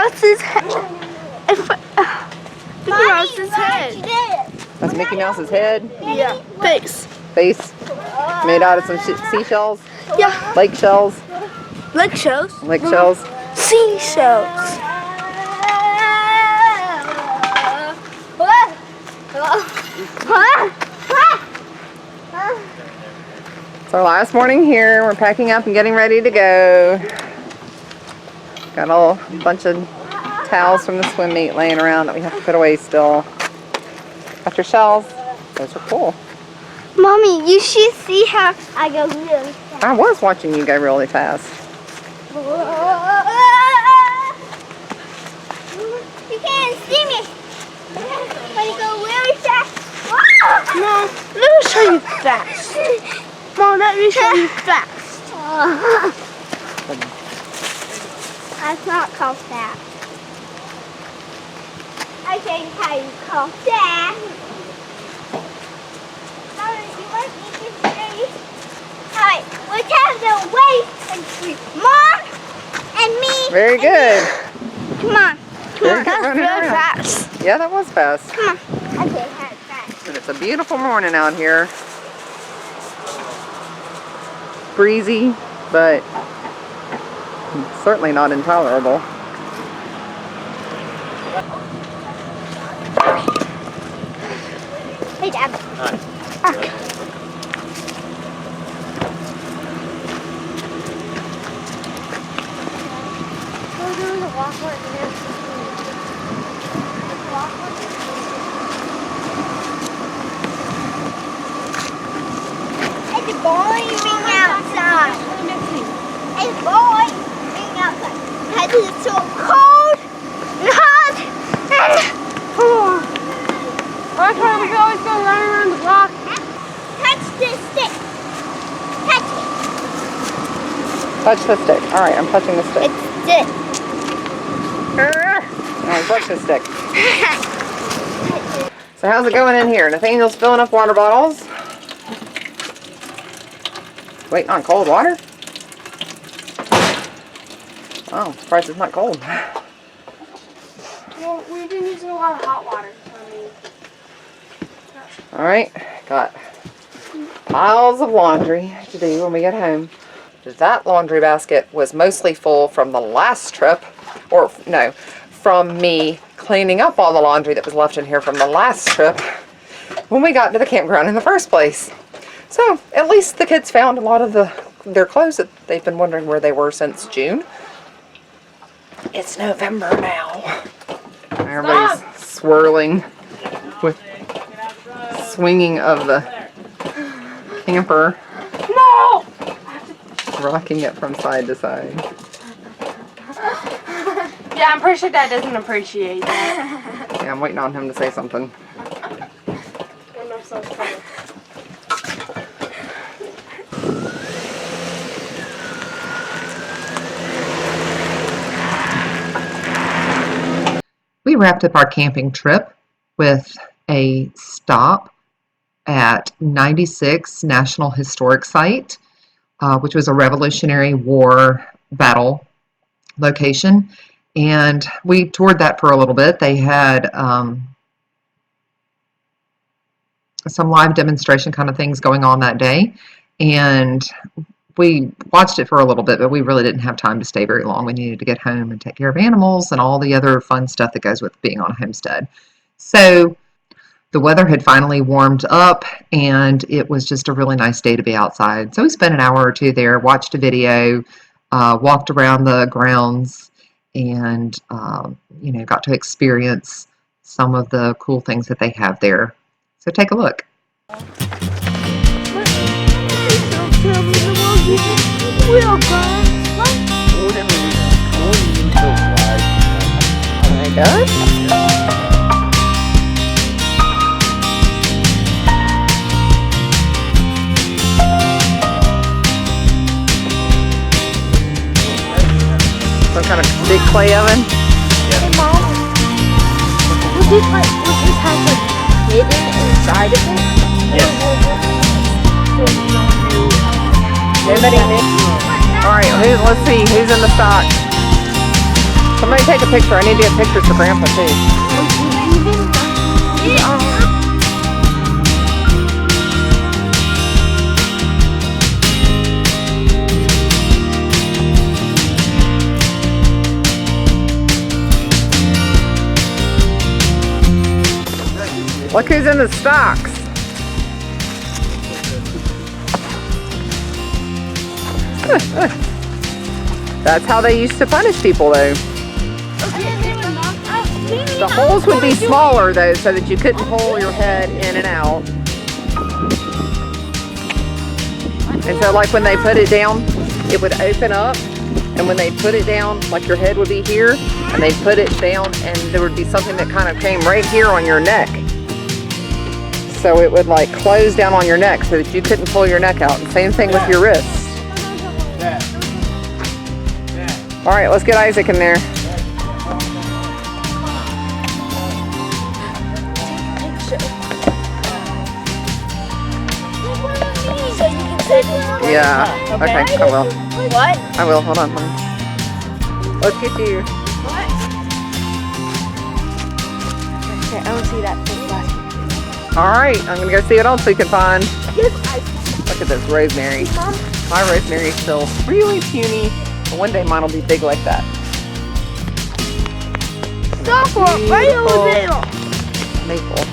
Mouse's head. Mickey Mouse's head. That's Mickey Mouse's head? Yeah. Face. Face? Made out of some seashells? Yeah. Lake shells? Lake shells. Lake shells? Seashells. It's our last morning here. We're packing up and getting ready to go. Got a bunch of towels from the swim meet laying around that we have to put away still. Got your shells. Those are cool. Mommy, you should see how I go really fast. I was watching you go really fast. You can't see me. But you go really fast. Mom, let me show you fast. Mom, let me show you fast. That's not called fast. I can how you call fast. Alright, let's have the wait and see. Mom and me. Very good. Come on. Very good That's running really around. fast. Yeah, that was fast. Come on. Okay, have fast. And it's a beautiful morning out here. Breezy, but certainly not intolerable. Hey, Dad. Hi. It's boring being outside. It's boring being outside. Because it's so cold and hot and Every time we always go running around the block. touch this stick. Touch it. Touch the stick. All right, I'm touching the stick. It's this. All right, touch the stick. So how's it going in here? Nathaniel's filling up water bottles. Waiting on cold water? Oh, surprised it's not cold. Well, we've been using a lot of hot water. All right, got piles of laundry to do when we get home. That laundry basket was mostly full from the last trip, or no, from me cleaning up all the laundry that was left in here from the last trip when we got to the campground in the first place. So at least the kids found a lot of their clothes that they've been wondering where they were since June. It's November now. Everybody's swirling with swinging of the camper. No! Rocking it from side to side. Yeah, I'm pretty sure Dad doesn't appreciate that. Yeah, I'm waiting on him to say something. We wrapped up our camping trip with a stop at 96 National Historic Site, which was a Revolutionary War battle location. And we toured that for a little bit. They had some live demonstration kind of things going on that day. And we watched it for a little bit, but we really didn't have time to stay very long. We needed to get home and take care of animals and all the other fun stuff that goes with being on a homestead. So the weather had finally warmed up, and it was just a really nice day to be outside. So we spent an hour or two there, watched a video, walked around the grounds, and got to experience some of the cool things that they have there. So take a look. Some kind of big clay oven. Hey, Mom. Would this have like hidden inside of it? Yes. Anybody? All right, let's see who's in the stock. Somebody take a picture. I need to get pictures for Grandpa too. Look who's in the stocks. That's how they used to punish people though. The holes would be smaller though, so that you couldn't pull your head in and out. And so like when they put it down, it would open up. And when they put it down, like your head would be here, and they put it down and there would be something that kind of came right here on your neck. So it would like close down on your neck so that you couldn't pull your neck out. And same thing with your wrists. All right, let's get Isaac in there. Yeah, okay, I will. What? I will, hold on, honey. Let's get you. What? Okay, I don't see that thing last. All right, I'm gonna go see what else we can find. Yes, I Look at this rosemary. My rosemary's still really puny, but one day mine will be big like that. saw for right over there. Maple.